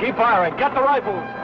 Keep firing. Get the rifles.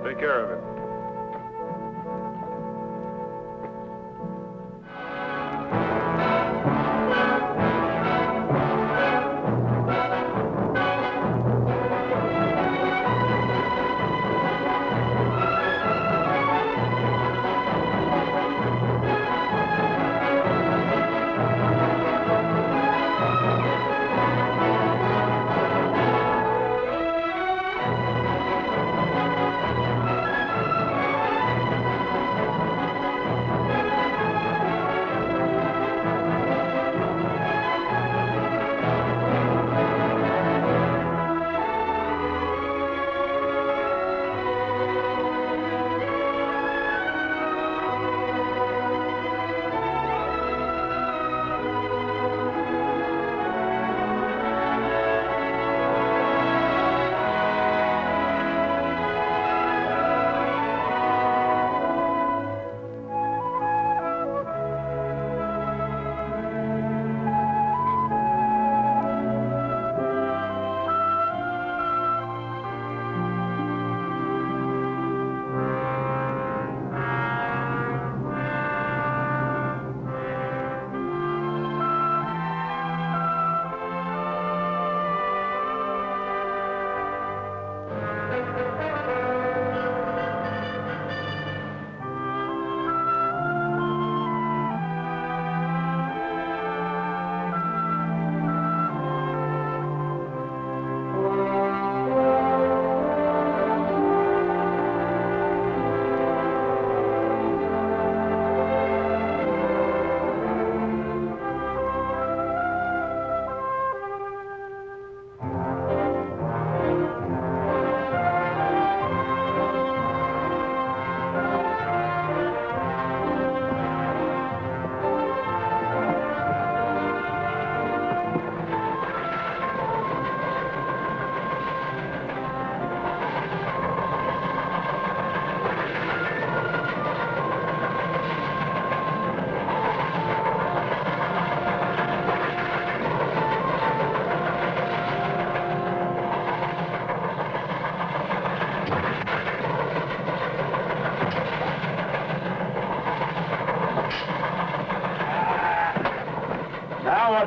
Take care of him.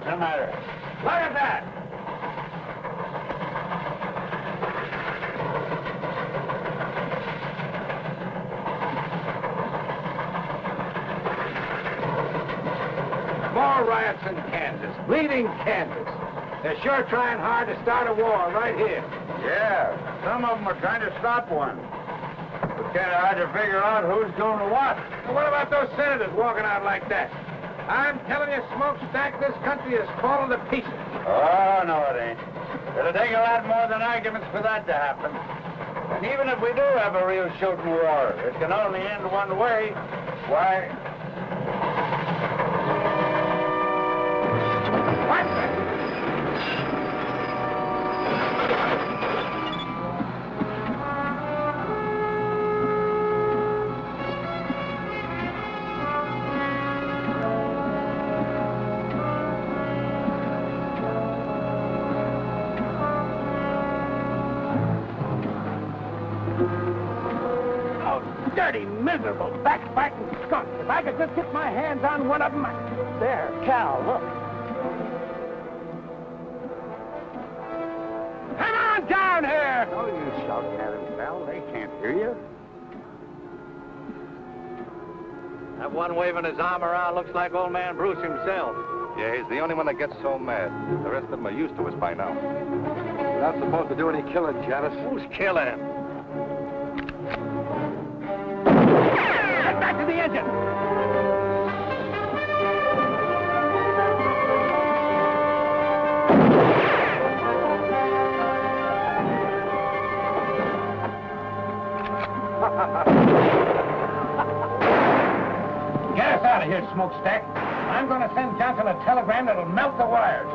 What's the matter? Look at that! More riots in Kansas, bleeding Kansas. They're sure trying hard to start a war right here. Yeah, some of them are trying to stop one. But kind of hard to figure out who's doing what. Now, what about those senators walking out like that? I'm telling you, Smokestack, this country is falling to pieces. Oh, no, it ain't. It'll take a lot more than arguments for that to happen. And even if we do have a real shooting war, it can only end one way. Why? What? Dirty, miserable, backbiting skunk. If I could just get my hands on one of them. There, Cal, look. Come on down here! No use shouting at them, pal. They can't hear you. That one waving his arm around looks like old man Bruce himself. Yeah, he's the only one that gets so mad. The rest of them are used to us by now. We're not supposed to do any killing, Janice. Who's killing him? Get back to the engine! Get us out of here, Smokestack. I'm going to send Johnson a telegram that'll melt the wires.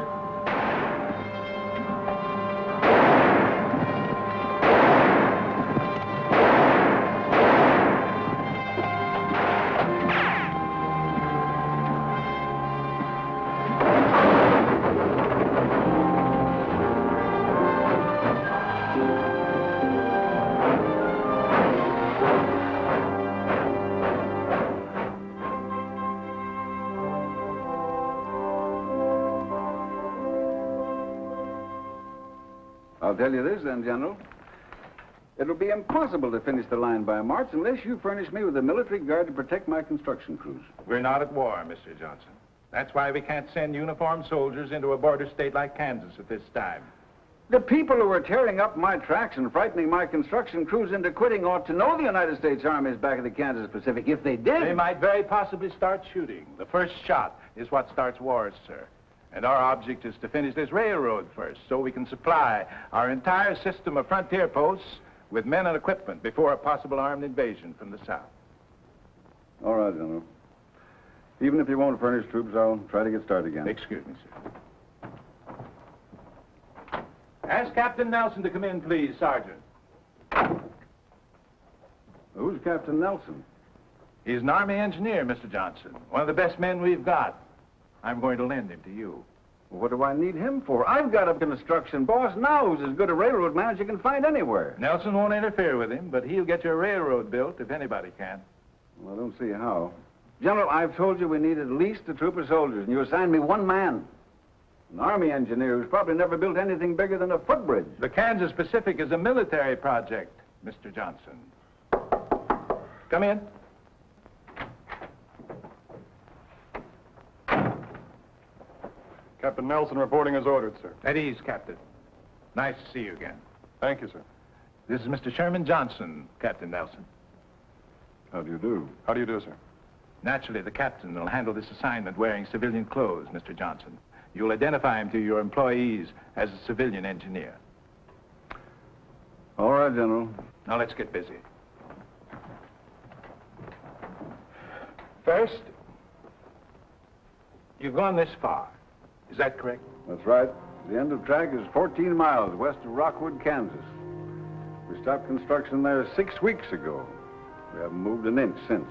I'll tell you this, then, General. It'll be impossible to finish the line by March unless you furnish me with a military guard to protect my construction crews. We're not at war, Mr. Johnson. That's why we can't send uniformed soldiers into a border state like Kansas at this time. The people who are tearing up my tracks and frightening my construction crews into quitting ought to know the United States Army is back in the Kansas Pacific. If they did... They might very possibly start shooting. The first shot is what starts wars, sir. And our object is to finish this railroad first, so we can supply our entire system of frontier posts with men and equipment before a possible armed invasion from the south. All right, General. Even if you won't furnish troops, I'll try to get started again. Excuse me, sir. Ask Captain Nelson to come in, please, Sergeant. Who's Captain Nelson? He's an Army engineer, Mr. Johnson. One of the best men we've got. I'm going to lend him to you. Well, what do I need him for? I've got a construction boss now who's as good a railroad man as you can find anywhere. Nelson won't interfere with him, but he'll get your railroad built if anybody can. Well, I don't see how. General, I've told you we need at least a troop of soldiers, and you assigned me one man. An Army engineer who's probably never built anything bigger than a footbridge. The Kansas Pacific is a military project, Mr. Johnson. Come in. Captain Nelson reporting as ordered, sir. At ease, Captain. Nice to see you again. Thank you, sir. This is Mr. Sherman Johnson, Captain Nelson. How do you do? How do you do, sir? Naturally, the captain will handle this assignment wearing civilian clothes, Mr. Johnson. You'll identify him to your employees as a civilian engineer. All right, General. Now, let's get busy. First, you've gone this far. Is that correct? That's right. The end of track is 14 miles west of Rockwood, Kansas. We stopped construction there 6 weeks ago. We haven't moved an inch since.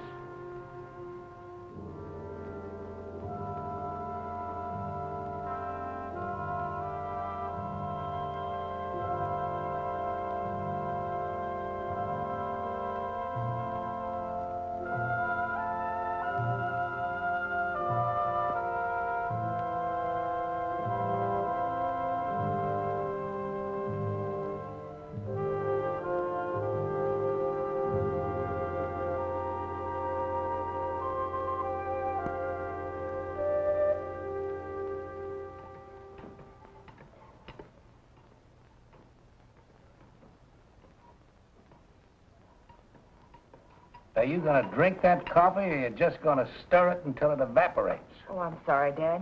Are you going to drink that coffee, or you're just going to stir it until it evaporates? Oh, I'm sorry, Dad.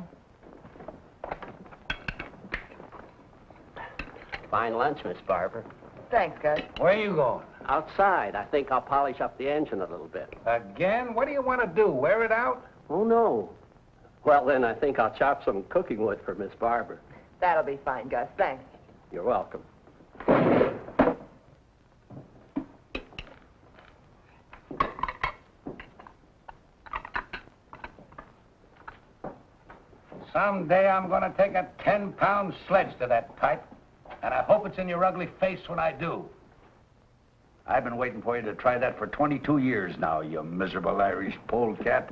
Fine lunch, Miss Barber. Thanks, Gus. Where are you going? Outside. I think I'll polish up the engine a little bit. Again? What do you want to do, wear it out? Oh, no. Well, then I think I'll chop some cooking wood for Miss Barber. That'll be fine, Gus. Thanks. You're welcome. Someday I'm going to take a 10-pound sledge to that pipe, and I hope it's in your ugly face when I do. I've been waiting for you to try that for 22 years now, you miserable Irish polecat.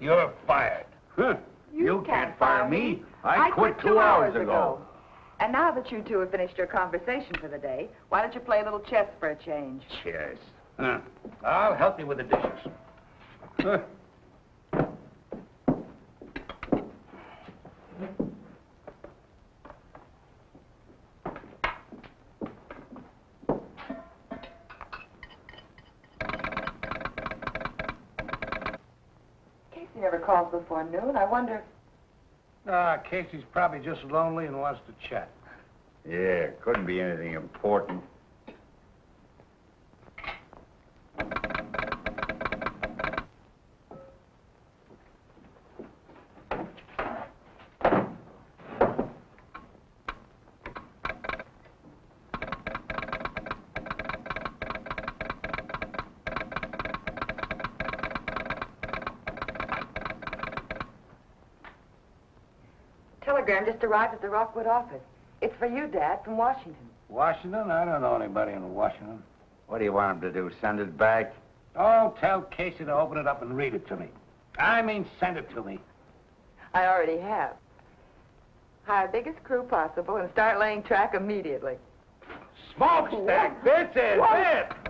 You're fired. Huh. You can't fire me. I quit 2 hours ago. And now that you two have finished your conversation for the day, why don't you play a little chess for a change? Chess. Huh. I'll help you with the dishes. Huh. Casey never calls before noon. I wonder... Casey's probably just lonely and wants to chat. Yeah, couldn't be anything important. Telegram just arrived at the Rockwood office. It's for you, Dad, from Washington. Washington? I don't know anybody in Washington. What do you want him to do, send it back? Oh, tell Casey to open it up and read it to me. I mean, send it to me. I already have. Hire biggest crew possible and start laying track immediately. Smokestack, this is it!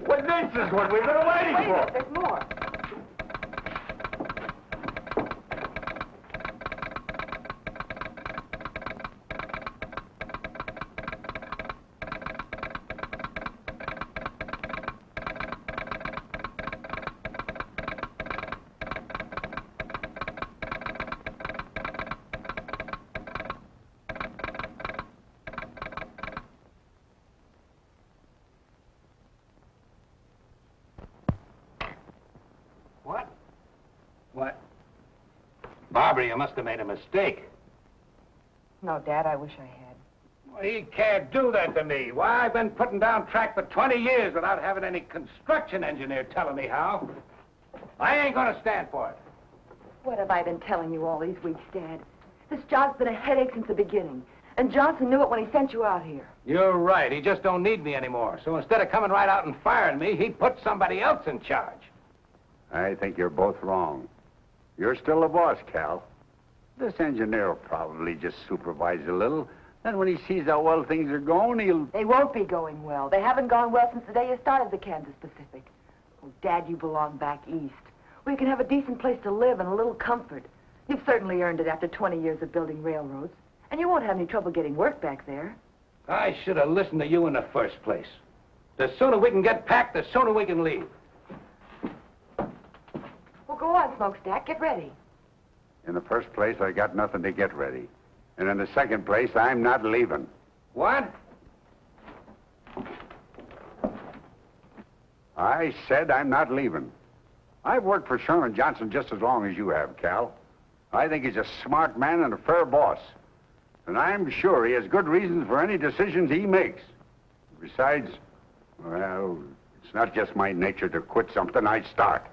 Well, this is what we've been waiting Wait a for. minute, there's more. What? Barbara, you must have made a mistake. No, Dad, I wish I had. Well, he can't do that to me. Why, I've been putting down track for 20 years without having any construction engineer telling me how. I ain't gonna stand for it. What have I been telling you all these weeks, Dad? This job's been a headache since the beginning. And Johnson knew it when he sent you out here. You're right. He just don't need me anymore. So instead of coming right out and firing me, he put somebody else in charge. I think you're both wrong. You're still the boss, Cal. This engineer will probably just supervise a little. Then when he sees how well things are going, he'll... They won't be going well. They haven't gone well since the day you started the Kansas Pacific. Oh, Dad, you belong back east, where you can have a decent place to live and a little comfort. You've certainly earned it after 20 years of building railroads. And you won't have any trouble getting work back there. I should have listened to you in the first place. The sooner we can get packed, the sooner we can leave. Well, go on, Smokestack. Get ready. In the first place, I got nothing to get ready. And in the second place, I'm not leaving. What? I said I'm not leaving. I've worked for Sherman Johnson just as long as you have, Cal. I think he's a smart man and a fair boss. And I'm sure he has good reasons for any decisions he makes. Besides, well, it's not just my nature to quit something I start.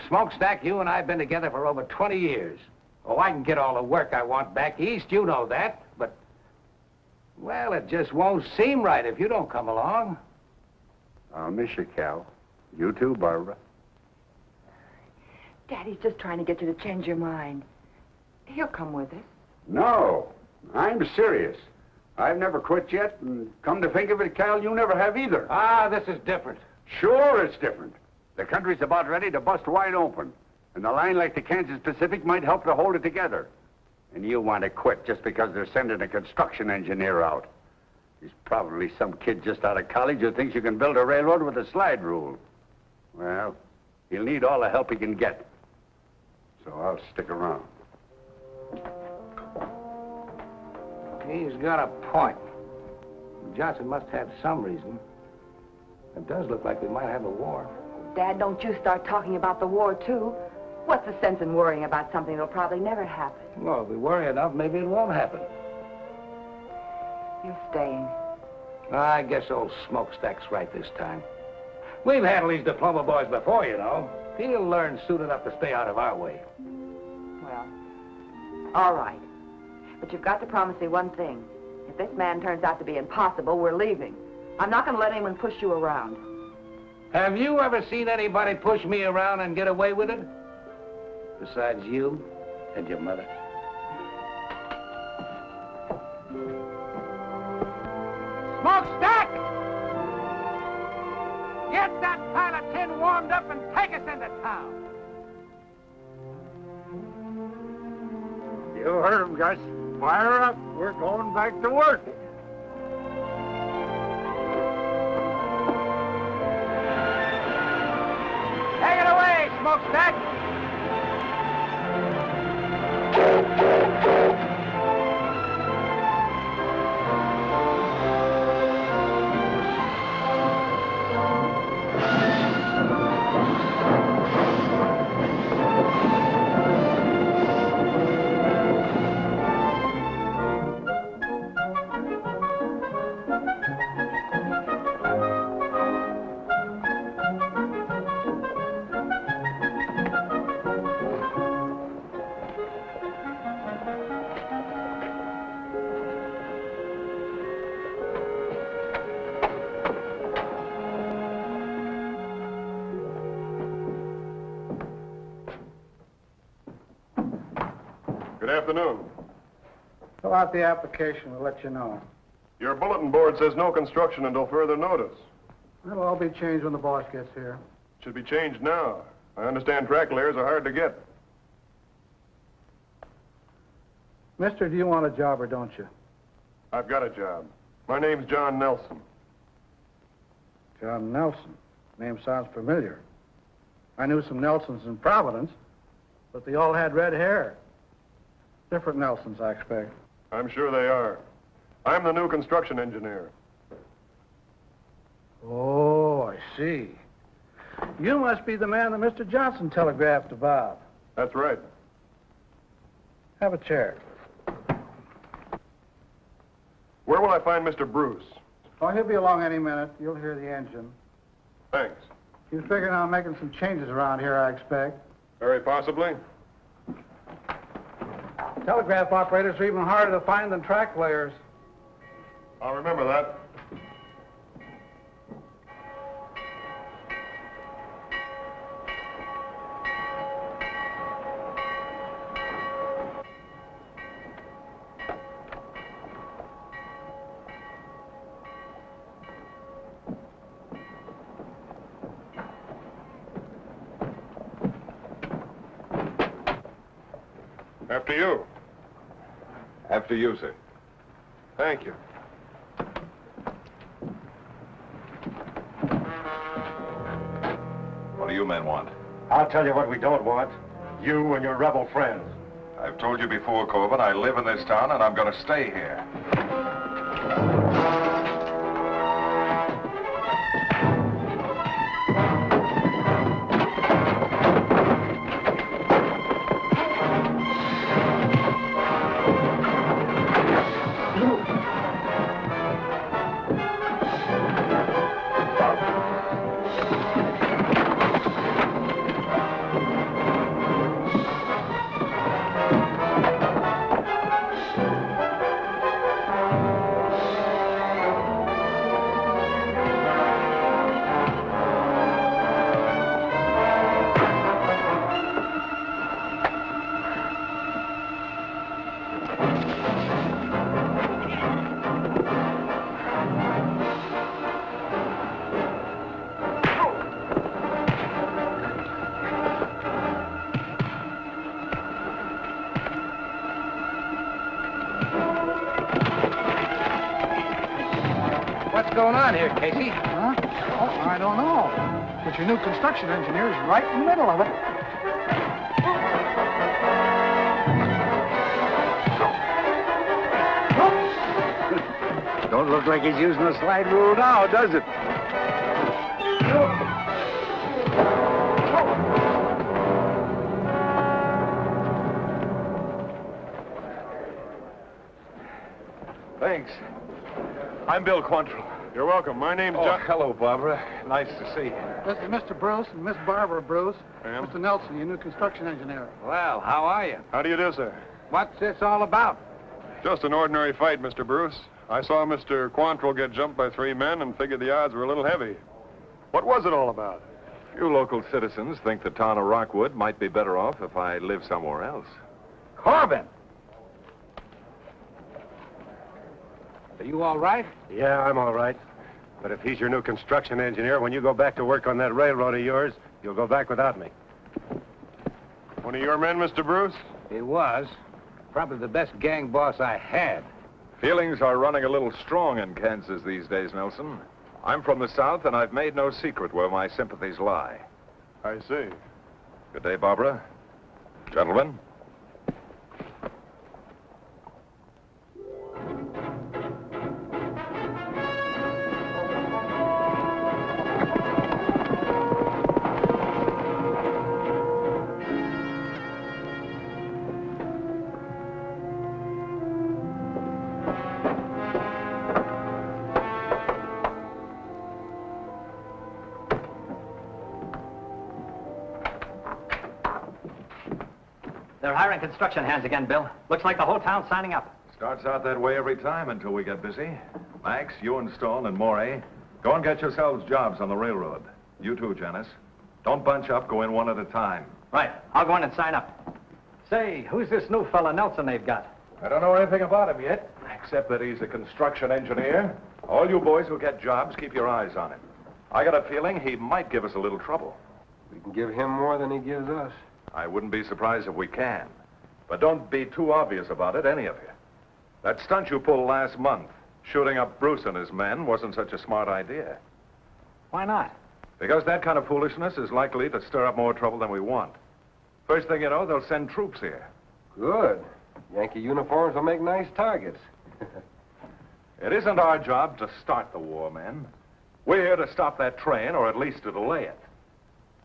Smokestack, you and I have been together for over 20 years. Oh, I can get all the work I want back east, you know that. But, well, it just won't seem right if you don't come along. I'll miss you, Cal. You too, Barbara. Daddy's just trying to get you to change your mind. He'll come with us. No, I'm serious. I've never quit yet, and come to think of it, Cal, you never have either. Ah, this is different. Sure, it's different. The country's about ready to bust wide open, and a line like the Kansas Pacific might help to hold it together. And you want to quit just because they're sending a construction engineer out. He's probably some kid just out of college who thinks you can build a railroad with a slide rule. Well, he'll need all the help he can get. So I'll stick around. He's got a point. Johnson must have some reason. It does look like we might have a war. Dad, don't you start talking about the war, too. What's the sense in worrying about something that'll probably never happen? Well, if we worry enough, maybe it won't happen. You're staying. I guess old Smokestack's right this time. We've handled these diploma boys before, you know. He'll learn soon enough to stay out of our way. Well, all right. But you've got to promise me one thing. If this man turns out to be impossible, we're leaving. I'm not going to let anyone push you around. Have you ever seen anybody push me around and get away with it? Besides you and your mother. Smokestack! Get that pile of tin warmed up and take us into town. You heard him, Gus. Fire up. We're going back to work. Take it away, Smokestack! Good afternoon. Fill out the application. We'll let you know. Your bulletin board says no construction until further notice. It'll all be changed when the boss gets here. Should be changed now. I understand track layers are hard to get. Mister, do you want a job or don't you? I've got a job. My name's John Nelson. John Nelson. Name sounds familiar. I knew some Nelsons in Providence, but they all had red hair. Different Nelsons, I expect. I'm sure they are. I'm the new construction engineer. Oh, I see. You must be the man that Mr. Johnson telegraphed about. That's right. Have a chair. Where will I find Mr. Bruce? Oh, he'll be along any minute. You'll hear the engine. Thanks. He's figuring on making some changes around here, I expect. Very possibly. Telegraph operators are even harder to find than track layers. I'll remember that. After you. After you, sir. Thank you. What do you men want? I'll tell you what we don't want. You and your rebel friends. I've told you before, Corbin, I live in this town and I'm going to stay here. going on here, Casey? Huh? Oh, I don't know. But your new construction engineer's right in the middle of it. Don't look like he's using a slide rule now, does it? Thanks. I'm Bill Quantrill. You're welcome. My name's Oh, John. hello, Barbara. Nice to see you. This is Mr. Bruce and Miss Barbara Bruce. Ma'am? Mr. Nelson, your new construction engineer. Well, how are you? How do you do, sir? What's this all about? Just an ordinary fight, Mr. Bruce. I saw Mr. Quantrill get jumped by 3 men and figured the odds were a little heavy. What was it all about? You local citizens think the town of Rockwood might be better off if I live somewhere else. Corbin! Are you all right? Yeah, I'm all right. But if he's your new construction engineer, when you go back to work on that railroad of yours, you'll go back without me. One of your men, Mr. Bruce? He was. Probably the best gang boss I had. Feelings are running a little strong in Kansas these days, Nelson. I'm from the South, and I've made no secret where my sympathies lie. I see. Good day, Barbara. Gentlemen. They're hiring construction hands again, Bill. Looks like the whole town's signing up. Starts out that way every time until we get busy. Max, you and Stone and Morey, go and get yourselves jobs on the railroad. You too, Janice. Don't bunch up, go in one at a time. Right. I'll go in and sign up. Say, who's this new fella Nelson they've got? I don't know anything about him yet, except that he's a construction engineer. All you boys who get jobs, keep your eyes on him. I got a feeling he might give us a little trouble. We can give him more than he gives us. I wouldn't be surprised if we can. But don't be too obvious about it, any of you. That stunt you pulled last month, shooting up Bruce and his men, wasn't such a smart idea. Why not? Because that kind of foolishness is likely to stir up more trouble than we want. First thing you know, they'll send troops here. Good. Yankee uniforms will make nice targets. It isn't our job to start the war, men. We're here to stop that train, or at least to delay it.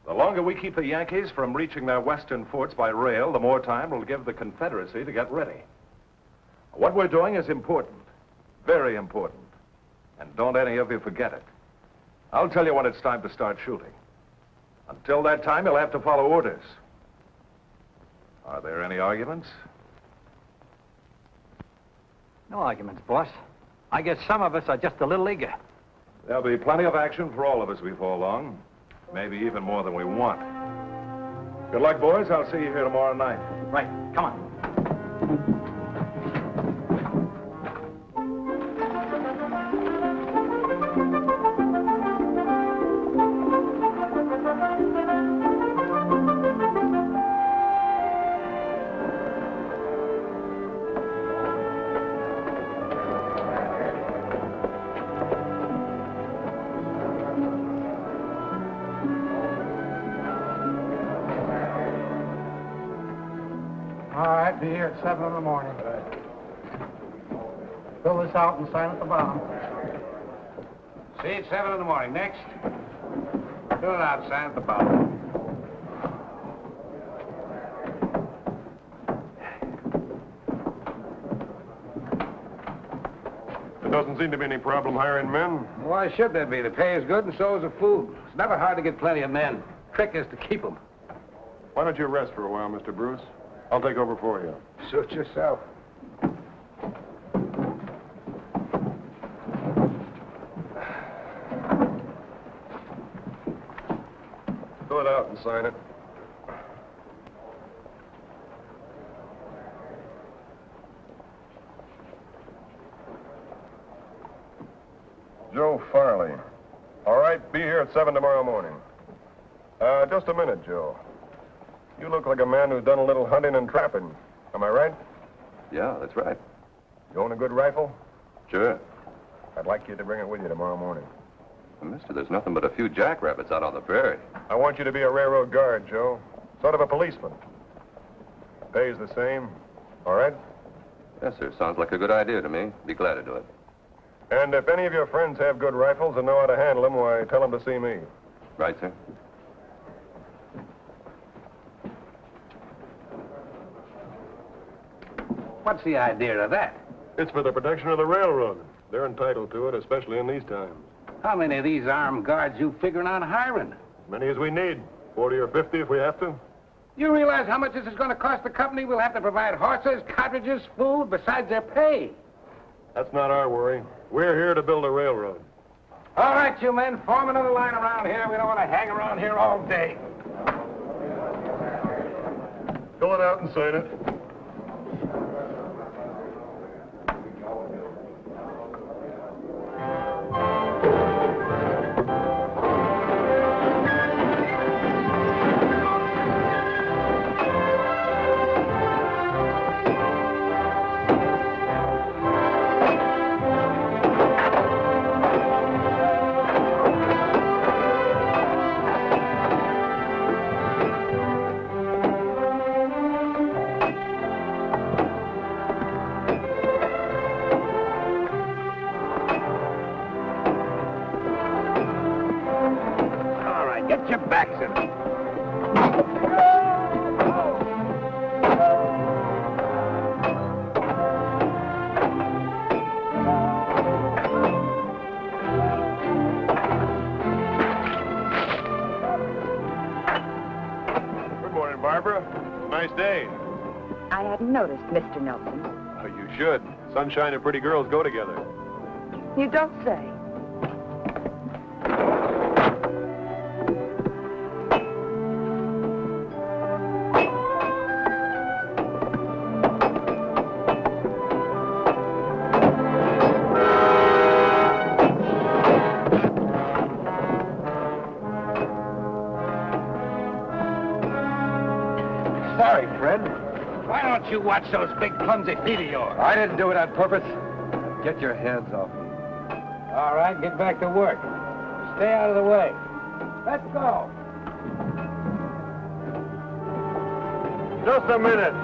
The longer we keep the Yankees from reaching their western forts by rail, the more time it'll give the Confederacy to get ready. What we're doing is important, very important. And don't any of you forget it. I'll tell you when it's time to start shooting. Until that time, you'll have to follow orders. Are there any arguments? No arguments, boss. I guess some of us are just a little eager. There'll be plenty of action for all of us before long. Maybe even more than we want. Good luck, boys. I'll see you here tomorrow night. Right. Come on. All right, be here at 7 in the morning. Fill this out and sign at the bottom. See you at 7 in the morning. Next. Fill it out, sign at the bottom. There doesn't seem to be any problem hiring men. Why should there be? The pay is good and so is the food. It's never hard to get plenty of men. Trick is to keep them. Why don't you rest for a while, Mr. Bruce? I'll take over for you. Suit yourself. Fill it out and sign it. Joe Farley. All right, be here at 7 tomorrow morning. Just a minute, Joe. You look like a man who's done a little hunting and trapping. Am I right? Yeah, that's right. You own a good rifle? Sure. I'd like you to bring it with you tomorrow morning. Mister, there's nothing but a few jackrabbits out on the prairie. I want you to be a railroad guard, Joe. Sort of a policeman. Pays the same. All right? Yes, sir. Sounds like a good idea to me. Be glad to do it. And if any of your friends have good rifles and know how to handle them, why, tell them to see me. Right, sir? What's the idea of that? It's for the protection of the railroad. They're entitled to it, especially in these times. How many of these armed guards you figuring on hiring? As many as we need. 40 or 50 if we have to. You realize how much this is going to cost the company? We'll have to provide horses, cartridges, food, besides their pay. That's not our worry. We're here to build a railroad. All right, you men, form another line around here. We don't want to hang around here all day. Fill it out and sign it. Get your backs in it. Good morning, Barbara. Nice day. I hadn't noticed, Mr. Nelson. Oh, you should. Sunshine and pretty girls go together. You don't say. Sorry, Fred. Why don't you watch those big clumsy feet of yours? I didn't do it on purpose. Get your hands off me. All right, get back to work. Stay out of the way. Let's go. Just a minute.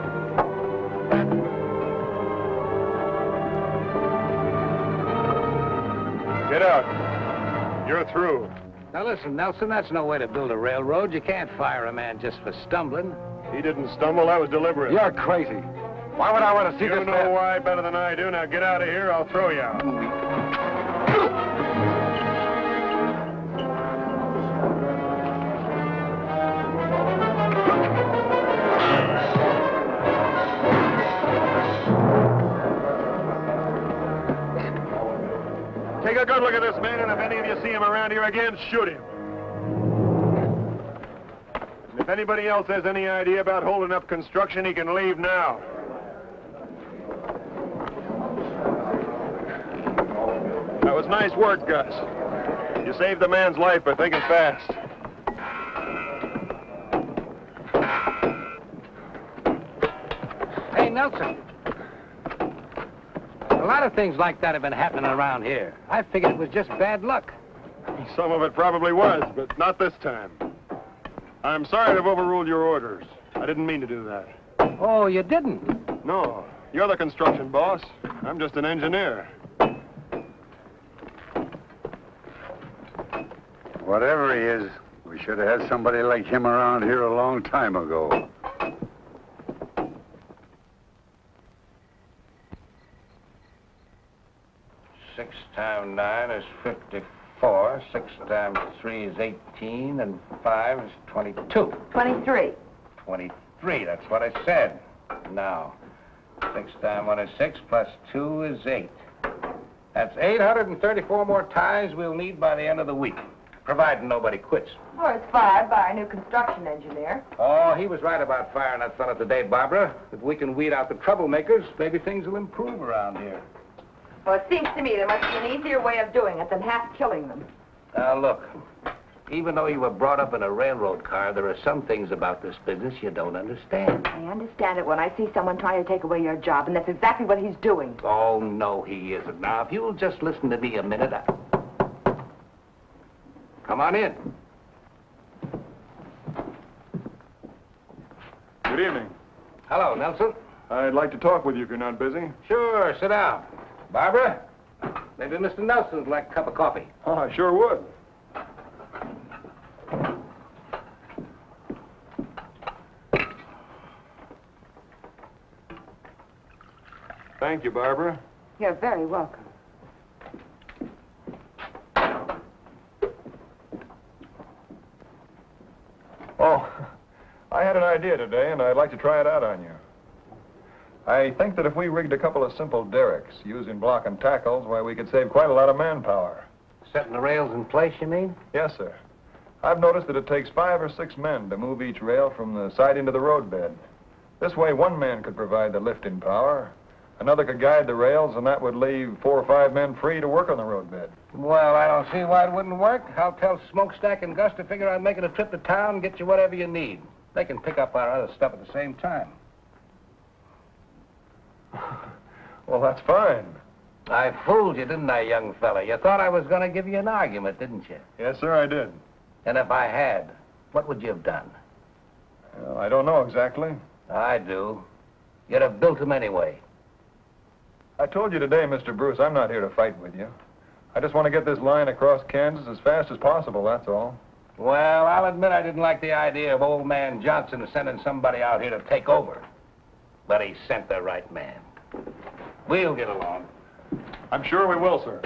Get out. You're through. Now listen, Nelson, that's no way to build a railroad. You can't fire a man just for stumbling. He didn't stumble. That was deliberate. You're crazy. Why would I want to see You this know man? why better than I do. Now get out of here. I'll throw you out. Take a good look at this man, and if any of you see him around here again, shoot him. And if anybody else has any idea about holding up construction, he can leave now. That was nice work, Gus. You saved the man's life by thinking fast. Hey, Nelson. A lot of things like that have been happening around here. I figured it was just bad luck. Some of it probably was, but not this time. I'm sorry to have overruled your orders. I didn't mean to do that. Oh, you didn't? No, you're the construction boss. I'm just an engineer. Whatever he is, we should have had somebody like him around here a long time ago. 6 times 9 is 54. 6 times 3 is 18, and 5 is 22. 23. 23, that's what I said. Now, 6 times 1 is 6, plus 2 is 8. That's 834 more ties we'll need by the end of the week, providing nobody quits. Or it's fired by our new construction engineer. Oh, he was right about firing that fella today, Barbara. If we can weed out the troublemakers, maybe things will improve around here. Well, it seems to me there must be an easier way of doing it than half killing them. Now, look, Even though you were brought up in a railroad car, there are some things about this business you don't understand. I understand it when I see someone trying to take away your job, and that's exactly what he's doing. Oh, no, he isn't. Now, if you'll just listen to me a minute... Come on in. Good evening. Hello, Nelson. I'd like to talk with you if you're not busy. Sure, sit down. Barbara, maybe Mr. Nelson'd like a cup of coffee. Oh, I sure would. Thank you, Barbara. You're very welcome. Oh, I had an idea today, and I'd like to try it out on you. I think that if we rigged a couple of simple derricks using block and tackles, why, we could save quite a lot of manpower. Setting the rails in place, you mean? Yes, sir. I've noticed that it takes 5 or 6 men to move each rail from the siding to the roadbed. This way, one man could provide the lifting power, another could guide the rails, and that would leave 4 or 5 men free to work on the roadbed. Well, I don't see why it wouldn't work. I'll tell Smokestack and Gus to figure out making a trip to town and get you whatever you need. They can pick up our other stuff at the same time. Well, that's fine. I fooled you, didn't I, young fella? You thought I was going to give you an argument, didn't you? Yes, sir, I did. And if I had, what would you have done? Well, I don't know exactly. I do. You'd have built them anyway. I told you today, Mr. Bruce, I'm not here to fight with you. I just want to get this line across Kansas as fast as possible, that's all. Well, I'll admit I didn't like the idea of old man Johnson sending somebody out here to take over. But he sent the right man. We'll get along. I'm sure we will, sir.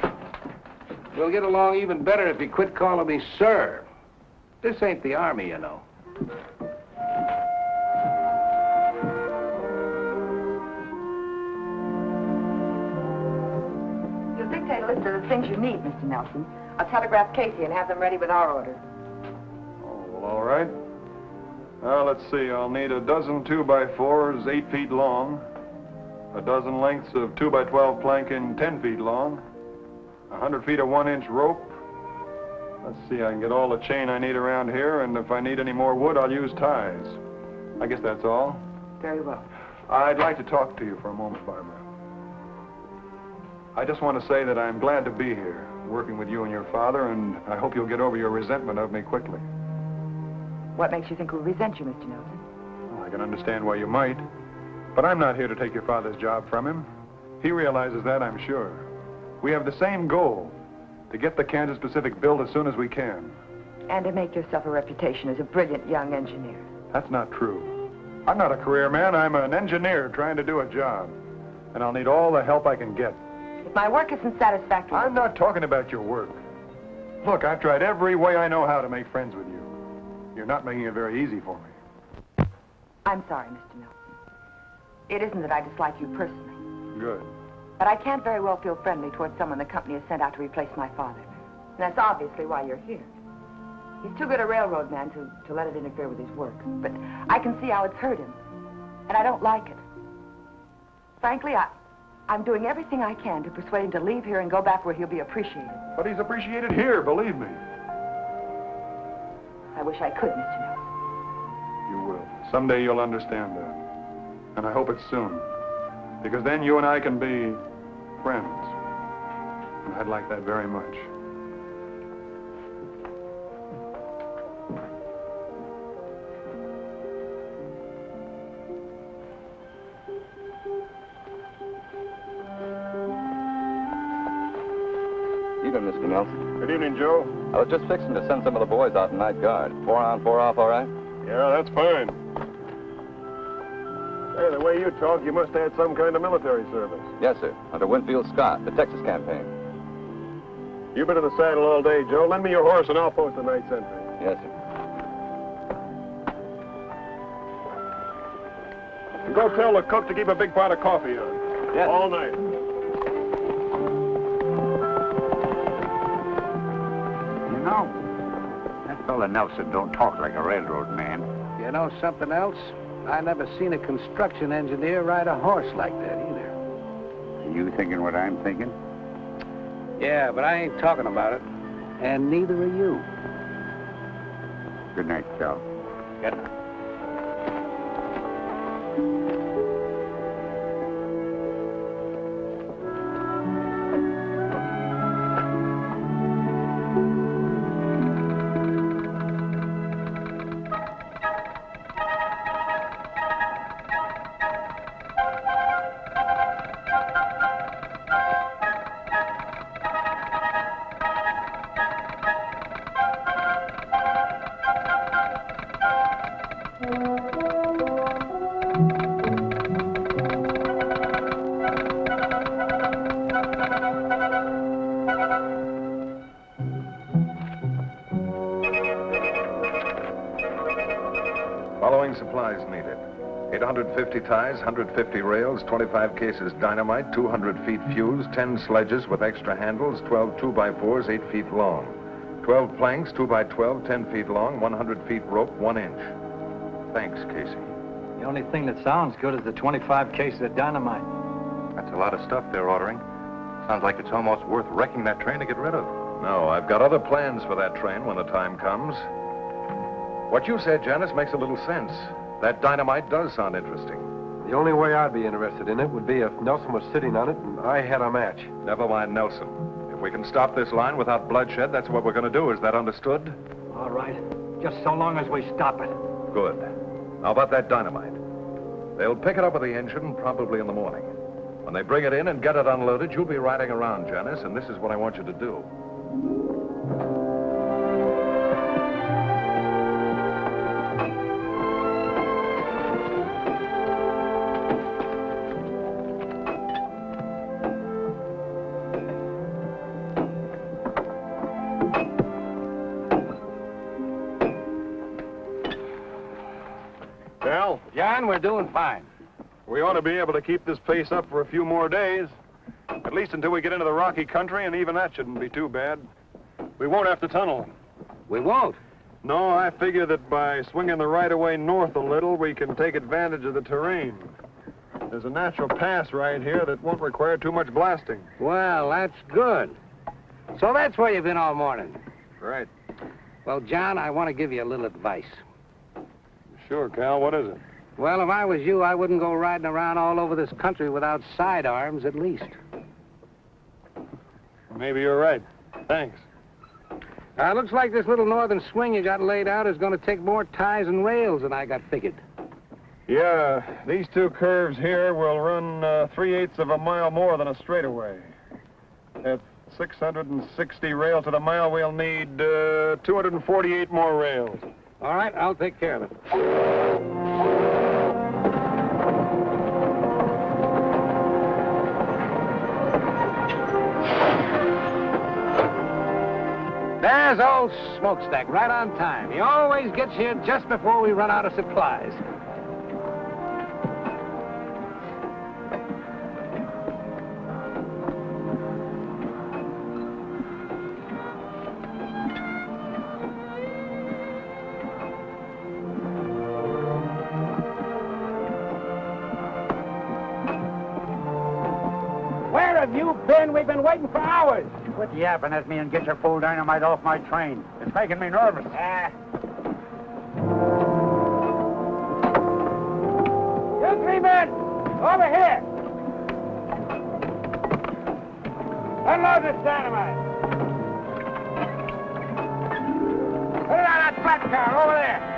We'll get along even better if you quit calling me sir. This ain't the Army, you know. You'll dictate a list of the things you need, Mr. Nelson. I'll telegraph Casey and have them ready with our orders. Oh, well, all right. Let's see. I'll need a dozen 2x4s 8 feet long, a dozen lengths of 2x12 planking 10 feet long, 100 feet of 1-inch rope. Let's see, I can get all the chain I need around here, and if I need any more wood, I'll use ties. I guess that's all. Very well. I'd like to talk to you for a moment, Barbara. I just want to say that I'm glad to be here, working with you and your father, and I hope you'll get over your resentment of me quickly. What makes you think we'll resent you, Mr. Nelson? Well, I can understand why you might, but I'm not here to take your father's job from him. He realizes that, I'm sure. We have the same goal, to get the Kansas Pacific built as soon as we can. And to make yourself a reputation as a brilliant young engineer. That's not true. I'm not a career man. I'm an engineer trying to do a job. And I'll need all the help I can get. If my work isn't satisfactory... I'm not talking about your work. Look, I've tried every way I know how to make friends with you. You're not making it very easy for me. I'm sorry, Mr. Nelson. It isn't that I dislike you personally. Good. But I can't very well feel friendly towards someone the company has sent out to replace my father. And that's obviously why you're here. He's too good a railroad man to let it interfere with his work. But I can see how it's hurt him. And I don't like it. Frankly, I'm doing everything I can to persuade him to leave here and go back where he'll be appreciated. But he's appreciated here, believe me. I wish I could, Mr. Nelson. You will. Someday you'll understand that. And I hope it's soon. Because then you and I can be friends. And I'd like that very much. Evening, Mr. Nelson. Good evening, Joe. I was just fixing to send some of the boys out in night guard. 4 on, 4 off, all right? Yeah, that's fine. Hey, the way you talk, you must have had some kind of military service. Yes, sir. Under Winfield Scott, the Texas campaign. You've been in the saddle all day, Joe. Lend me your horse and I'll post the night sentry. Yes, sir. And go tell the cook to keep a big pot of coffee on. Yes. All night. You know, that fella Nelson don't talk like a railroad man. You know something else? I never seen a construction engineer ride a horse like that either. Are you thinking what I'm thinking? Yeah, but I ain't talking about it. And neither are you. Good night, Cal. Good night. Following supplies needed. 850 ties, 150 rails, 25 cases dynamite, 200 feet fuse, 10 sledges with extra handles, 12 2x4s, 8 feet long. 12 planks, 2x12, 10 feet long, 100 feet rope, 1 inch. Thanks, Casey. The only thing that sounds good is the 25 cases of dynamite. That's a lot of stuff they're ordering. Sounds like it's almost worth wrecking that train to get rid of. No, I've got other plans for that train when the time comes. What you said, Janice, makes a little sense. That dynamite does sound interesting. The only way I'd be interested in it would be if Nelson was sitting on it and I had a match. Never mind Nelson. If we can stop this line without bloodshed, that's what we're going to do. Is that understood? All right. Just so long as we stop it. Good. How about that dynamite? They'll pick it up with the engine probably in the morning. When they bring it in and get it unloaded, you'll be riding around, Janice, and this is what I want you to do. Cal, John, we're doing fine. we ought to be able to keep this pace up for a few more days. At least until we get into the rocky country, and even that shouldn't be too bad. We won't have to tunnel. We won't. No, I figure that by swinging the right-of-way north a little, we can take advantage of the terrain. There's a natural pass right here that won't require too much blasting. Well, that's good. So that's where you've been all morning. Right. Well, John, I want to give you a little advice. Sure, Cal, what is it? Well, if I was you, I wouldn't go riding around all over this country without sidearms, at least. Maybe you're right. Thanks. Looks like this little northern swing you got laid out is going to take more ties and rails than I got figured. Yeah, these two curves here will run 3/8 of a mile more than a straightaway. At 660 rails to the mile, we'll need 248 more rails. All right, I'll take care of it. There's old Smokestack, right on time. He always gets here just before we run out of supplies. Where have you been? We've been waiting for hours. Quit yapping at me and get your full dynamite off my train. It's making me nervous. You three men, over here. Unload this dynamite. Put it on that flat car over there.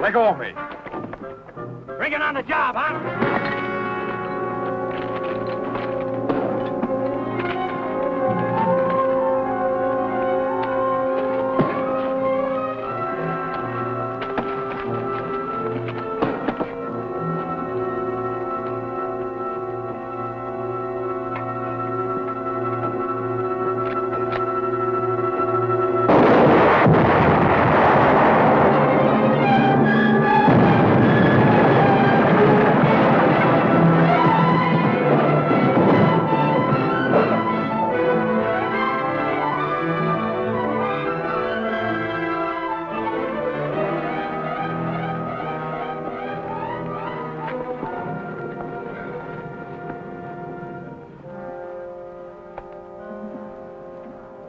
Let go of me. Bring it on the job, huh?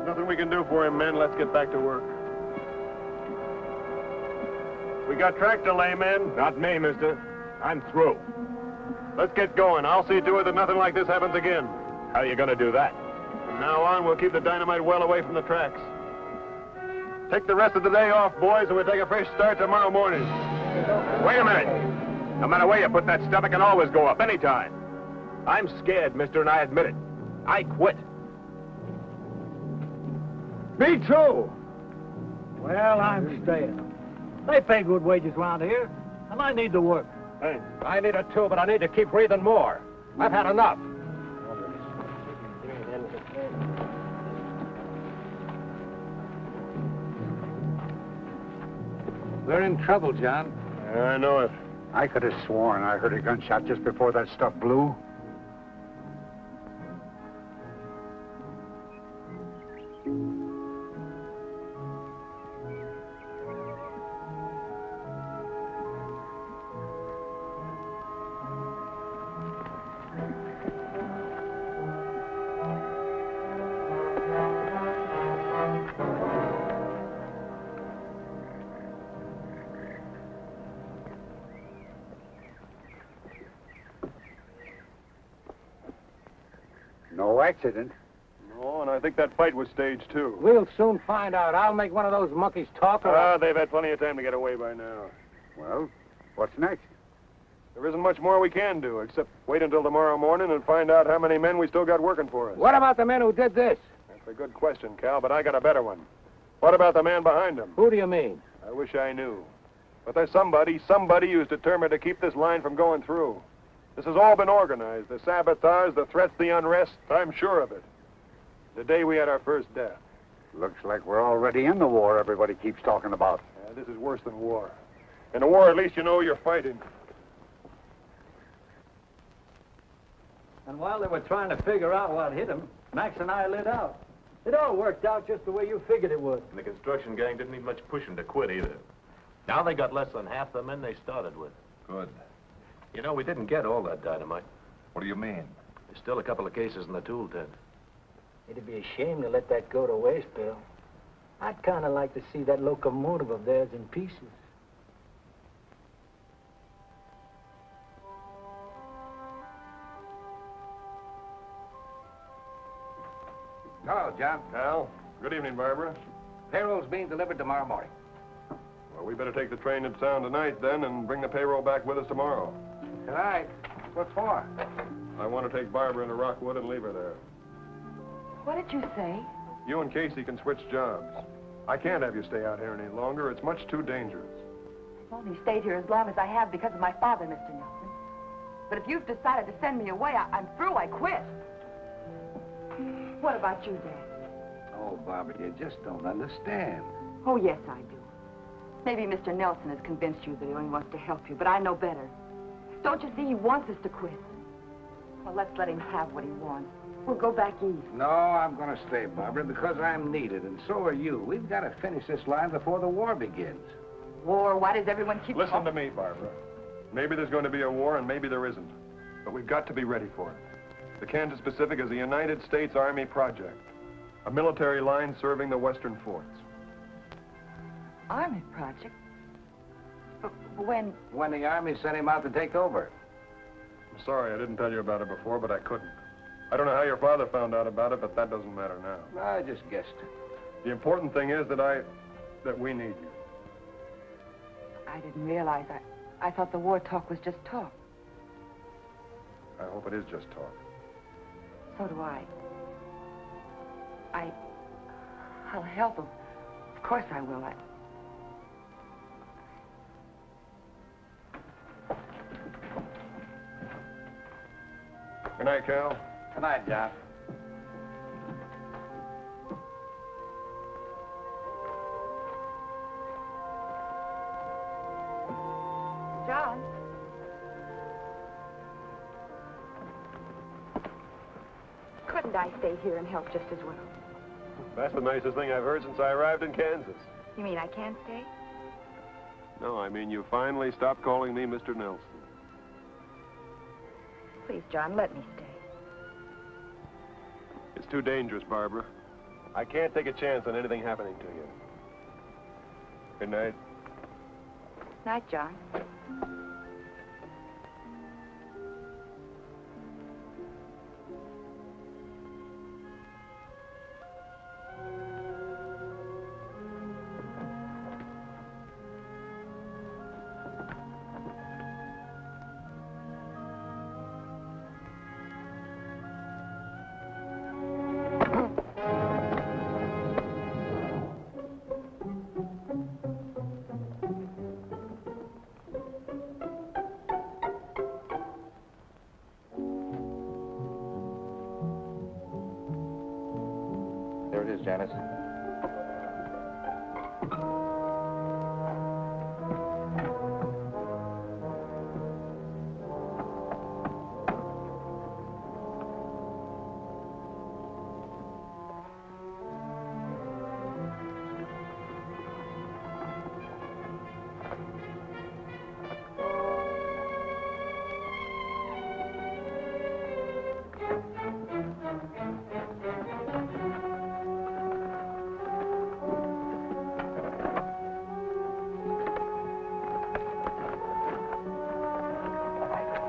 Nothing we can do for him, men. Let's get back to work. We got track delay, men. Not me, mister. I'm through. Let's get going. I'll see to it that nothing like this happens again. How are you going to do that? From now on, we'll keep the dynamite well away from the tracks. Take the rest of the day off, boys, and we'll take a fresh start tomorrow morning. Wait a minute. No matter where you put that stuff, it can always go up anytime. I'm scared, mister, and I admit it. I quit. Me too. Well, I'm staying. They pay good wages around here, and I need to work. Thanks. I need it too, but I need to keep breathing more. I've had enough. We're in trouble, John. I know it. I could have sworn I heard a gunshot just before that stuff blew. No accident. No, and I think that fight was staged, too. We'll soon find out. I'll make one of those monkeys talk or... They've had plenty of time to get away by now. Well, what's next? There isn't much more we can do, except wait until tomorrow morning and find out how many men we still got working for us. What about the men who did this? That's a good question, Cal, but I got a better one. What about the man behind him? Who do you mean? I wish I knew. But there's somebody who's determined to keep this line from going through. This has all been organized. The sabotage, the threats, the unrest. I'm sure of it. The day we had our first death. Looks like we're already in the war everybody keeps talking about. This is worse than war. In a war, at least you know you're fighting. And while they were trying to figure out what hit him, Max and I lit out. It all worked out just the way you figured it would. And the construction gang didn't need much pushing to quit either. Now they got less than half the men they started with. Good. You know, we didn't get all that dynamite. What do you mean? There's still a couple of cases in the tool tent. It'd be a shame to let that go to waste, Bill. I'd kind of like to see that locomotive of theirs in pieces. Hello, John. Al, good evening, Barbara. Payroll's being delivered tomorrow morning. Well, we better take the train to town tonight, then, and bring the payroll back with us tomorrow. All right. What for? I want to take Barbara into Rockwood and leave her there. What did you say? You and Casey can switch jobs. I can't have you stay out here any longer. It's much too dangerous. I've only stayed here as long as I have because of my father, Mr. Nelson. But if you've decided to send me away, I'm through. I quit. What about you, Dad? Oh, Barbara, you just don't understand. Oh, yes, I do. Maybe Mr. Nelson has convinced you that he only wants to help you, but I know better. Don't you see he wants us to quit? Well, let's let him have what he wants. We'll go back east. No, I'm going to stay, Barbara, because I'm needed, and so are you. We've got to finish this line before the war begins. War? Why does everyone keep... Listen to me, Barbara. Maybe there's going to be a war, and maybe there isn't. But we've got to be ready for it. The Kansas Pacific is a United States Army project. A military line serving the western forts. Army project? When? When the Army sent him out to take over. I'm sorry I didn't tell you about it before, but I couldn't. I don't know how your father found out about it, but that doesn't matter now. I just guessed. The important thing is that we need you. I didn't realize. I thought the war talk was just talk. I hope it is just talk. So do I. I'll help him. Of course I will. Good night, Cal. Good night, John. John. Couldn't I stay here and help just as well? That's the nicest thing I've heard since I arrived in Kansas. You mean I can't stay? No, I mean you finally stopped calling me Mr. Nelson. Please, John, let me stay. It's too dangerous, Barbara. I can't take a chance on anything happening to you. Good night. Night, John. There it is, Janice.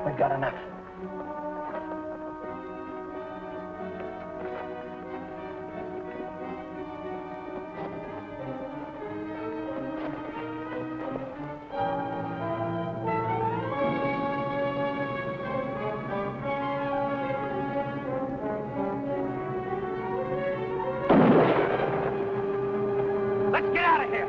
We've got enough. Let's get out of here.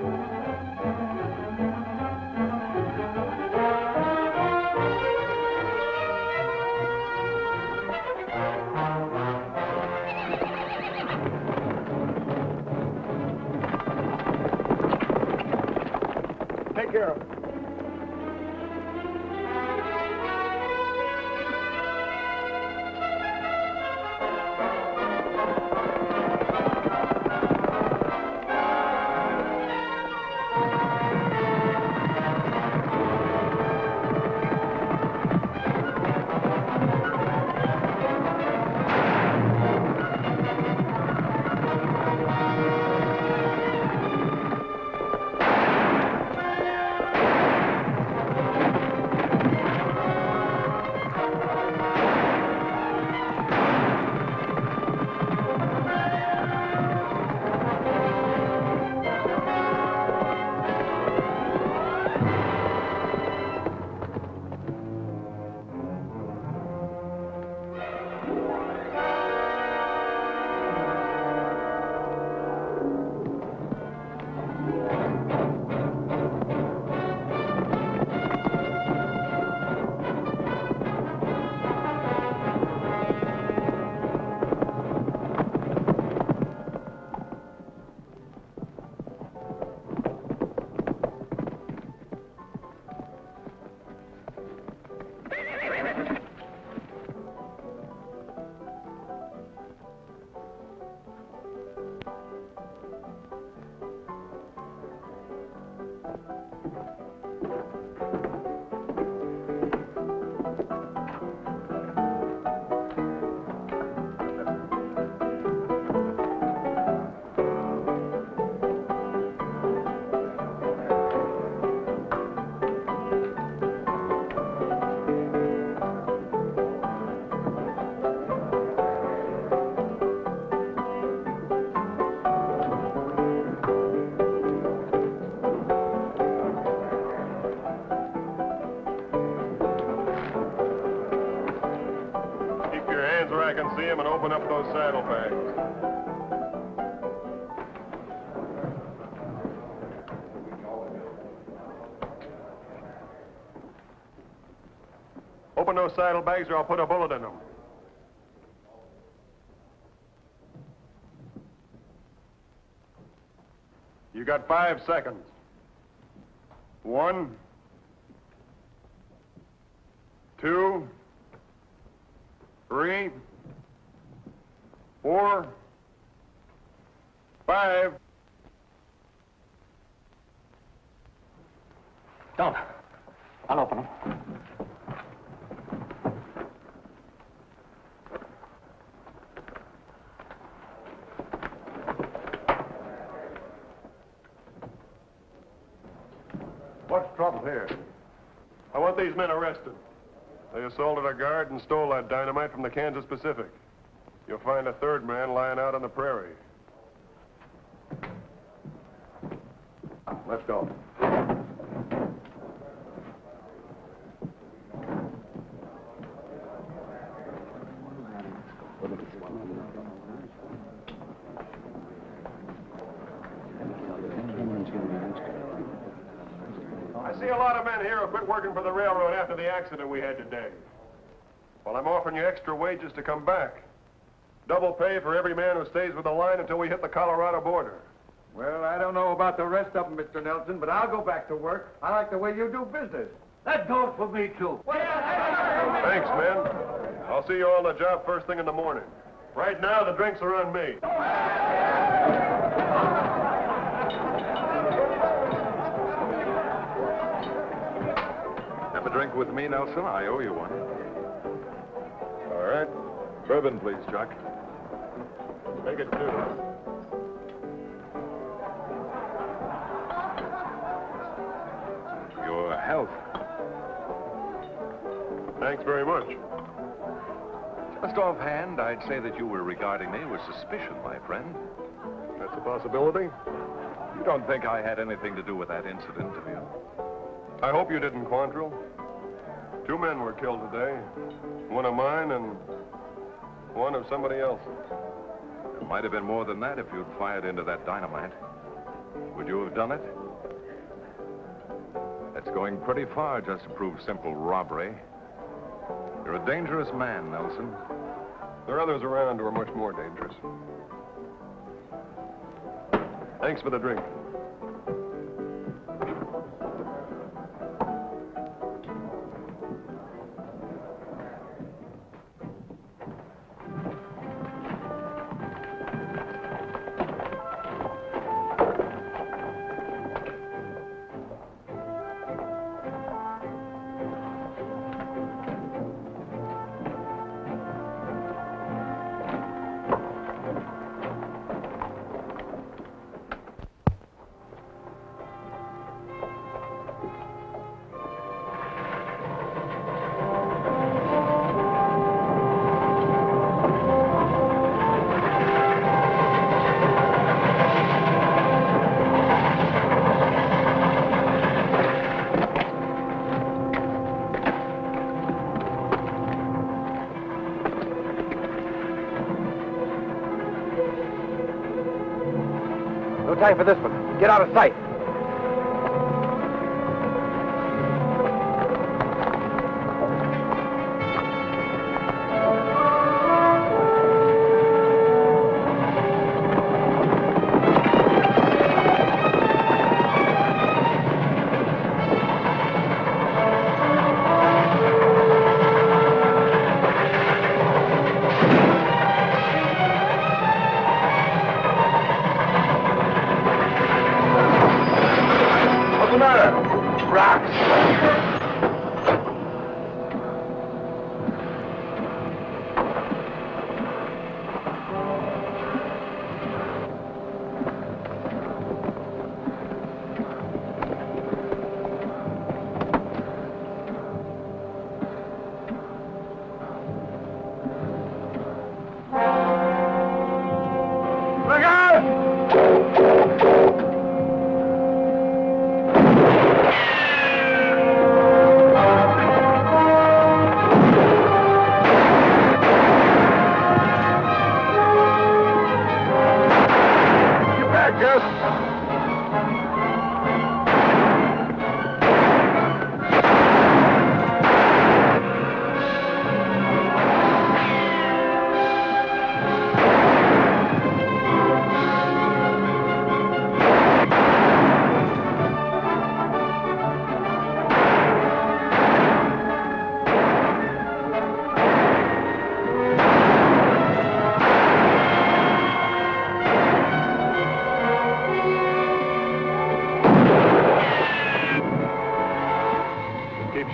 Take care of it. him and open up those saddlebags. Open those saddlebags or I'll put a bullet in them. You got 5 seconds. 1, 2, 3, 4, 5. Don't. I'll open them. What's trouble here? I want these men arrested. They assaulted a guard and stole that dynamite from the Kansas Pacific. You'll find a third man lying out on the prairie. Let's go. I see a lot of men here who quit working for the railroad after the accident we had today. Well, I'm offering you extra wages to come back. Double pay for every man who stays with the line until we hit the Colorado border. Well, I don't know about the rest of them, Mr. Nelson, but I'll go back to work. I like the way you do business. That goes for me, too. Thanks, men. I'll see you all on the job first thing in the morning. Right now, the drinks are on me. Have a drink with me, Nelson? I owe you one. All right. Bourbon, please, Chuck. Make it 2. Your health. Thanks very much. Just offhand, I'd say that you were regarding me with suspicion, my friend. That's a possibility. You don't think I had anything to do with that incident, do you? I hope you didn't, Quantrill. 2 men were killed today. One of mine and one of somebody else. It might have been more than that if you'd fired into that dynamite. Would you have done it? That's going pretty far just to prove simple robbery. You're a dangerous man, Nelson. There are others around who are much more dangerous. Thanks for the drink. No time for this one. Get out of sight.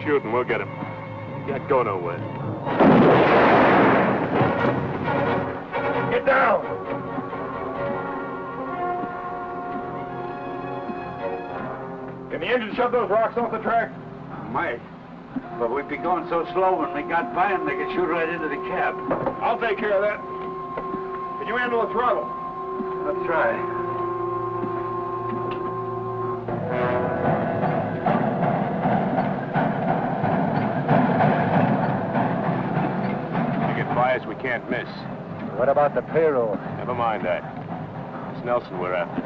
shooting. We'll get him. Can't go nowhere. Get down! Can the engine shove those rocks off the track? Might. But we'd be going so slow when we got by them, they could shoot right into the cab. I'll take care of that. Can you handle the throttle? Let's try. You get bias, we can't miss. What about the payroll? Never mind that. It's Nelson we're after.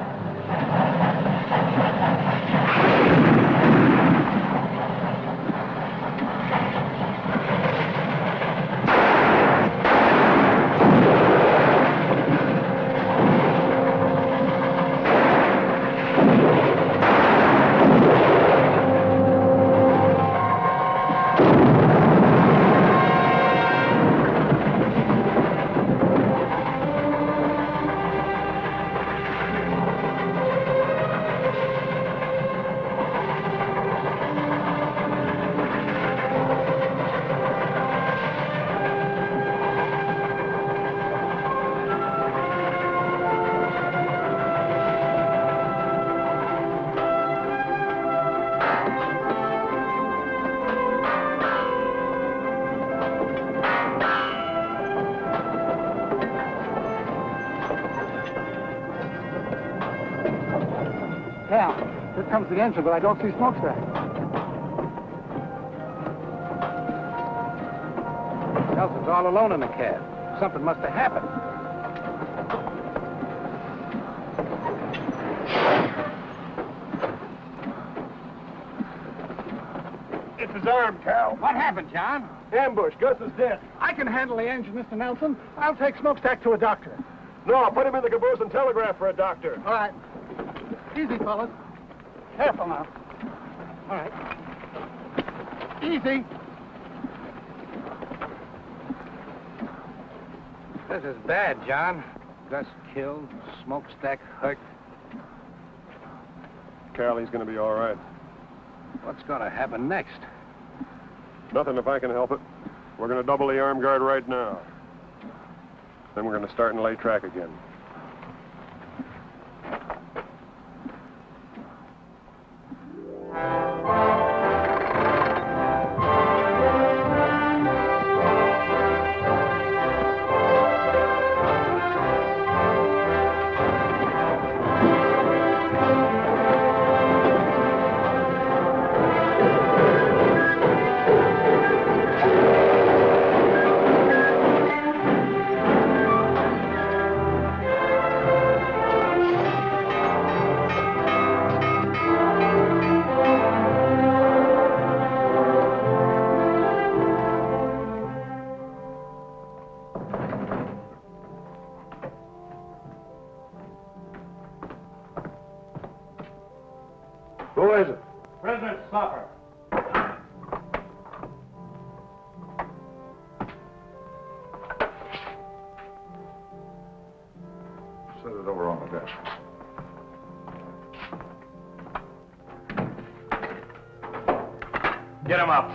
Cal, here comes the engine, but I don't see smokestack. Nelson's all alone in the cab. Something must have happened. It's his arm, Cal. What happened, John? Ambush. Gus is dead. I can handle the engine, Mr. Nelson. I'll take smokestack to a doctor. No, put him in the caboose and telegraph for a doctor. All right. Easy, fellas. Careful now. All right. Easy. This is bad, John. Gus killed, smokestack hurt. Cal, he's going to be all right. What's going to happen next? Nothing if I can help it. We're going to double the arm guard right now. Then we're going to start and lay track again. Who is it? Prisoner Stopper. Set it over on the desk. Get him up.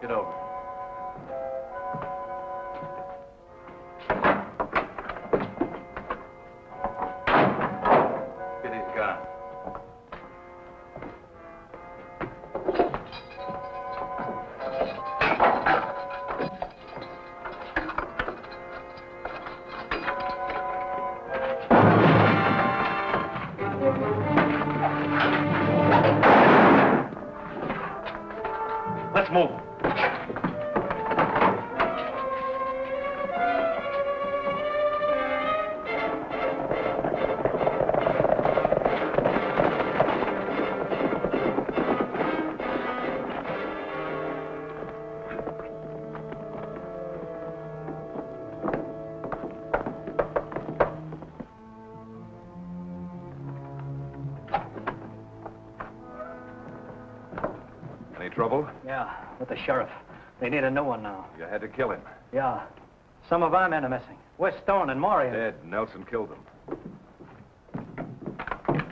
Get over. Get his gun. Let's move. Any trouble? Yeah, with the sheriff. They need a new one now. You had to kill him. Yeah. Some of our men are missing. West Stone and Maury. Dead. Nelson killed them.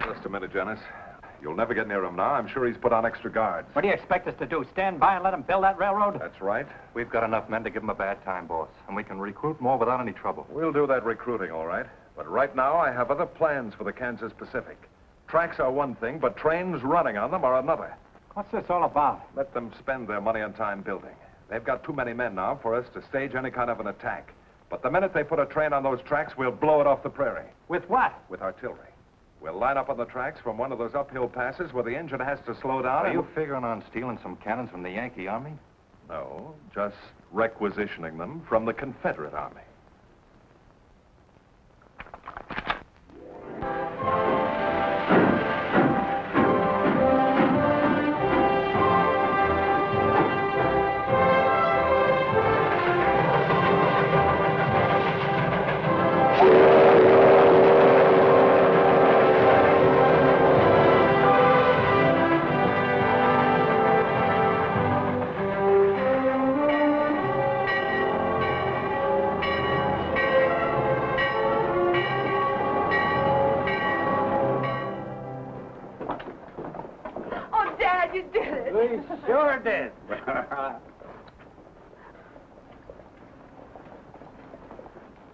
Just a minute, Janice. You'll never get near him now. I'm sure he's put on extra guards. What do you expect us to do? Stand by and let him build that railroad? That's right. We've got enough men to give him a bad time, boss. And we can recruit more without any trouble. We'll do that recruiting, all right. But right now, I have other plans for the Kansas Pacific. Tracks are one thing, but trains running on them are another. What's this all about? Let them spend their money on time building. They've got too many men now for us to stage any kind of an attack. But the minute they put a train on those tracks, we'll blow it off the prairie. With what? With artillery. We'll line up on the tracks from one of those uphill passes where the engine has to slow down. Are you figuring on stealing some cannons from the Yankee Army? No, just requisitioning them from the Confederate Army. Sure did.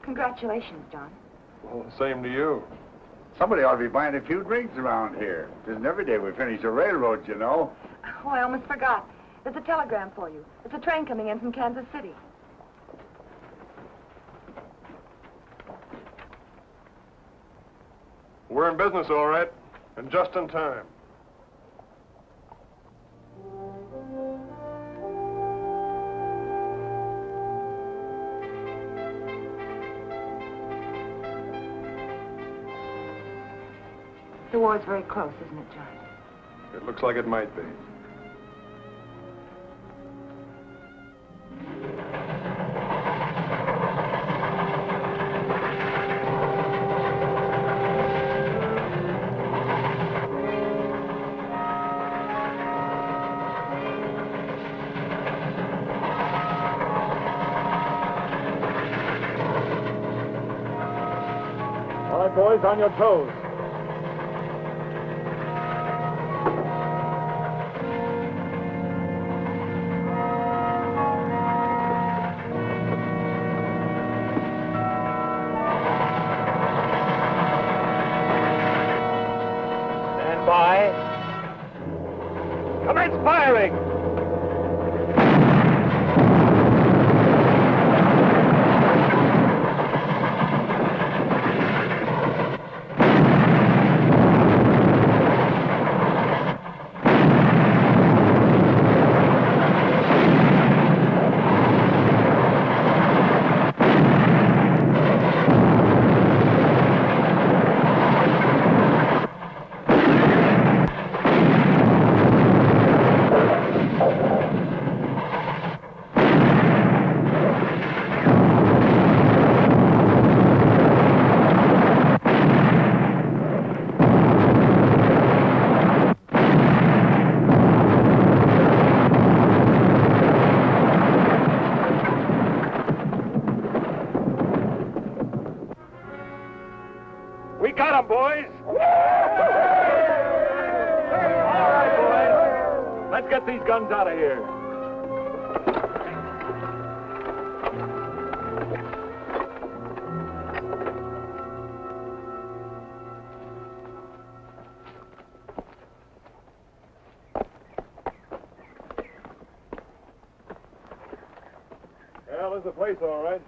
Congratulations, John. Well, same to you. Somebody ought to be buying a few drinks around here. It isn't every day we finish a railroad, you know. Oh, I almost forgot. There's a telegram for you. It's a train coming in from Kansas City. We're in business, all right, and just in time. The war's very close, isn't it, John? It looks like it might be. All right, boys, on your toes. Commence firing! We got him, boys! All right, boys. Let's get these guns out of here. Well, this is the place, all right.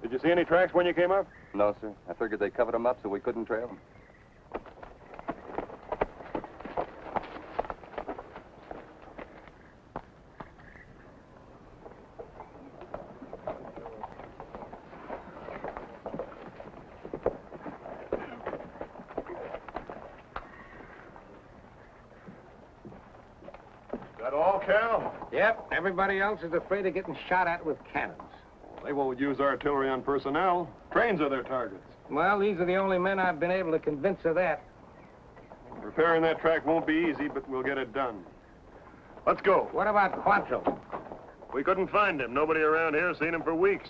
Did you see any tracks when you came up? No, sir. I figured they covered them up so we couldn't trail them. Is that all, Cal? Yep. Everybody else is afraid of getting shot at with cannons. They won't use artillery on personnel. Trains are their targets. Well, these are the only men I've been able to convince of that. Repairing that track won't be easy, but we'll get it done. Let's go. What about Quantrill? We couldn't find him. Nobody around here has seen him for weeks.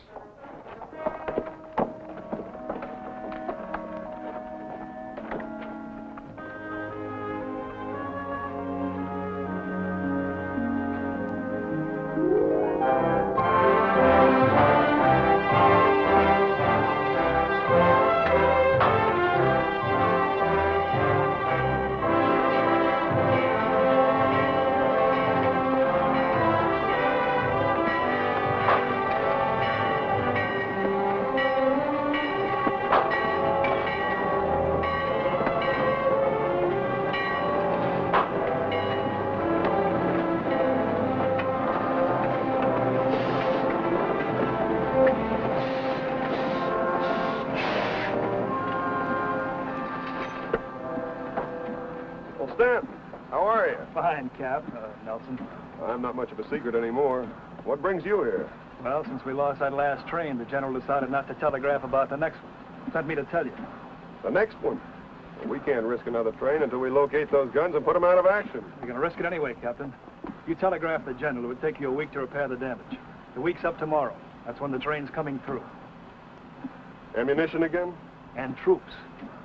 Stanton. How are you? Fine, Cap. Nelson. I'm not much of a secret anymore. What brings you here? Well, since we lost that last train, the general decided not to telegraph about the next one. Sent me to tell you. The next one? Well, we can't risk another train until we locate those guns and put them out of action. You're going to risk it anyway, Captain. You telegraph the general, it would take you a week to repair the damage. The week's up tomorrow. That's when the train's coming through. Ammunition again? And troops.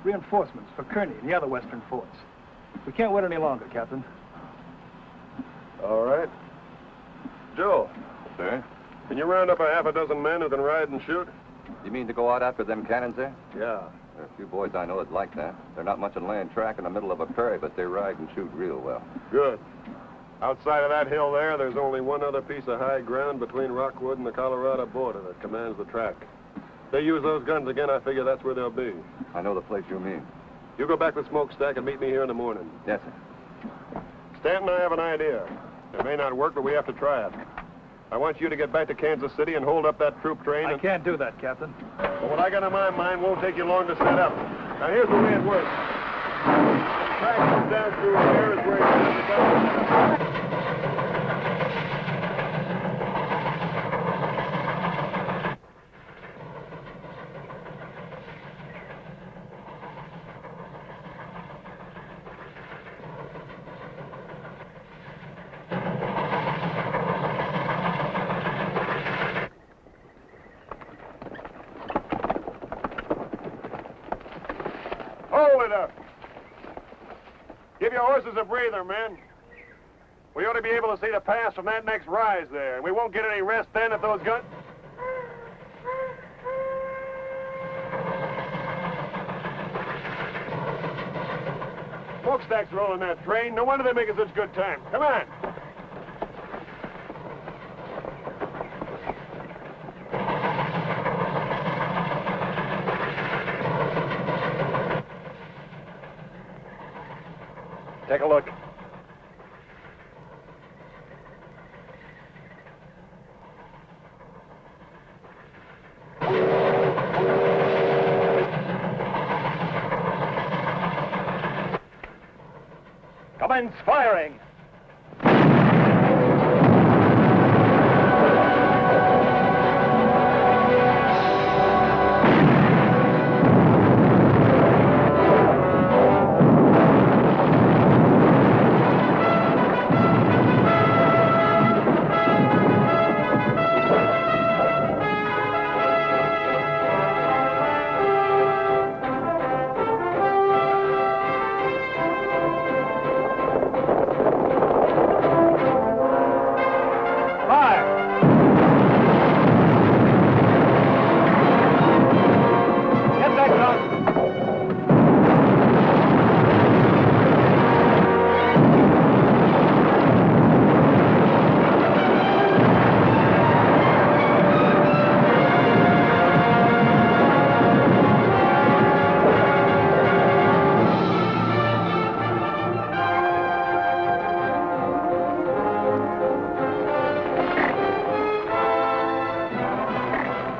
Reinforcements for Kearney and the other western forts. We can't wait any longer, Captain. All right. Joe. Sir? Can you round up a half a dozen men who can ride and shoot? You mean to go out after them cannons there? Yeah. There are a few boys I know that like that. They're not much on land track in the middle of a prairie, but they ride and shoot real well. Good. Outside of that hill there, there's only one other piece of high ground between Rockwood and the Colorado border that commands the track. If they use those guns again, I figure that's where they'll be. I know the place you mean. You go back with Smokestack and meet me here in the morning. Yes, sir. Stanton and I have an idea. It may not work, but we have to try it. I want you to get back to Kansas City and hold up that troop train. I can't do that, Captain. But what I got in my mind won't take you long to set up. Now, here's the way it works. The track comes down through here is where it has to go. Hold it up. Give your horses a breather, men. We ought to be able to see the pass from that next rise there, and we won't get any rest then if those guns... Smokestack's rolling that train. No wonder they're making such good time. Come on. Take a look. Commence firing.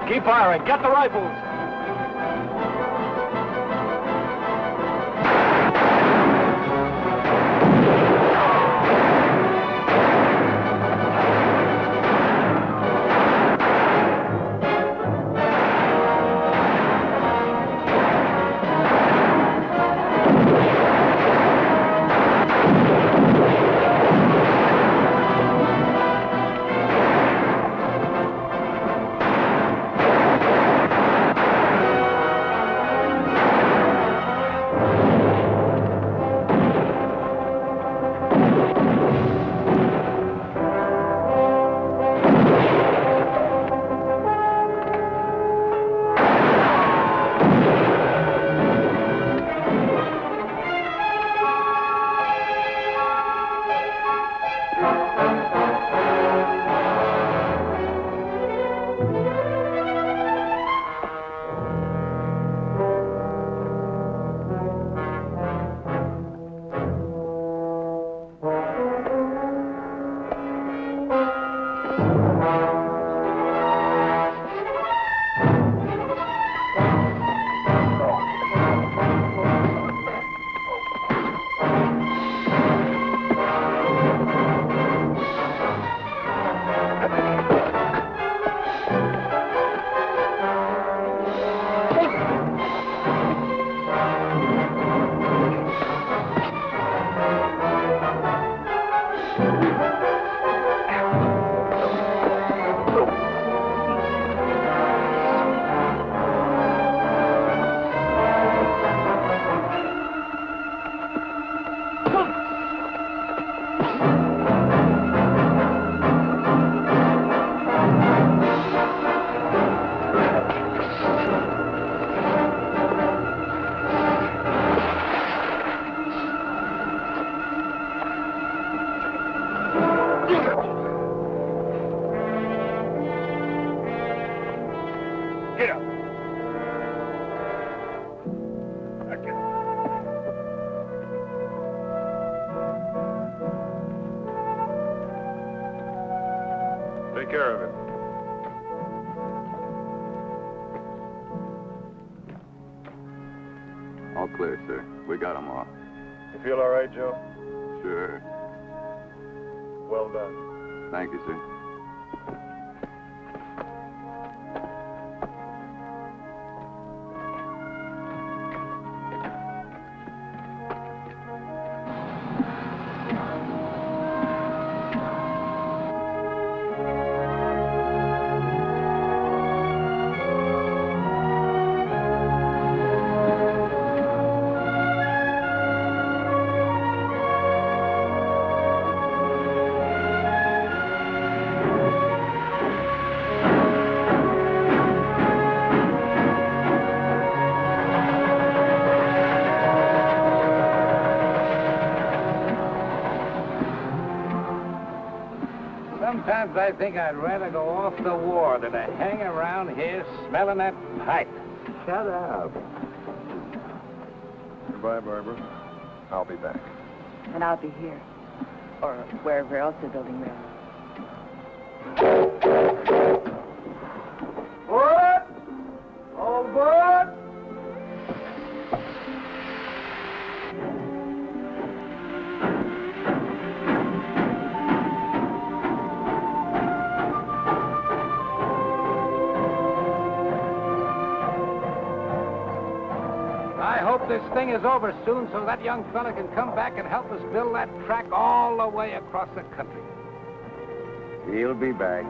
Keep firing. Get the rifles. take care of him. All clear, sir. We got them all. You feel all right, Joe? Sure. Well done. Thank you, sir. Sometimes I think I'd rather go off the war than to hang around here smelling that pipe. Shut up. Goodbye, Barbara. I'll be back. And I'll be here. Or wherever else they're building railroads. What? All aboard! I hope this thing is over soon so that young fella can come back and help us build that track all the way across the country. He'll be back.